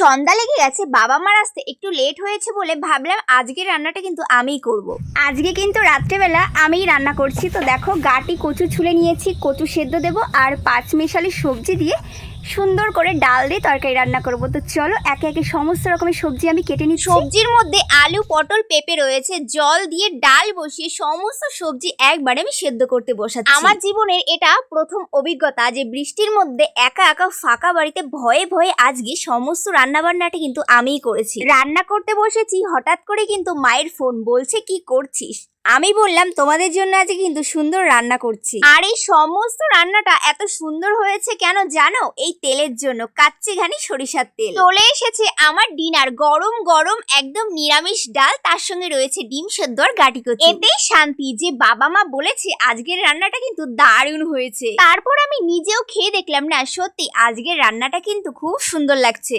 সন্ধ্যা লেগে গেছে, বাবা মার আসতে একটু লেট হয়েছে বলে ভাবলাম আজকের রান্নাটা কিন্তু আমিই করব। আজকে কিন্তু রাত্রেবেলা আমিই রান্না করছি। তো দেখো গাটি কচু ছুলে নিয়েছি, কচু সেদ্ধ দেব আর পাঁচমিশালি সবজি দিয়ে সুন্দর করে ডাল দিয়ে তরকারি রান্না করব। তো চলো একে একে সমস্ত রকমের সবজি আমি কেটে নিচ্ছি। সবজির মধ্যে আলু, পটল, পেঁপে রয়েছে। জল দিয়ে ডাল বসিয়ে সমস্ত সবজি একবারে আমি সেদ্ধ করতে বসাচ্ছি। আমার জীবনের এটা প্রথম অভিজ্ঞতা যে বৃষ্টির মধ্যে একা একা ফাঁকা বাড়িতে ভয়ে ভয়ে আজকে সমস্ত রান্নাবান্নাটা কিন্তু আমিই করেছি। রান্না করতে বসেছি, হঠাৎ করে কিন্তু মায়ের ফোন, বলছে কি করছিস? আমি বললাম তোমাদের জন্য আজকে কিন্তু সুন্দর রান্না করছি। আর এই সমস্ত রান্নাটা এত সুন্দর হয়েছে কেন জানো? এই তেলের জন্য, কাচ্চি ঘানি সরিষার তেল। চলে এসেছে আমার ডিনার, গরম গরম একদম নিরামিষ ডাল, তার সঙ্গে রয়েছে ডিম সেদ্ধ আর গাটি কচু। এতেই শান্তি যে বাবা মা বলেছে আজকের রান্নাটা কিন্তু দারুণ হয়েছে। তারপর আমি নিজেও খেয়ে দেখলাম, না সত্যি আজকের রান্নাটা কিন্তু খুব সুন্দর লাগছে।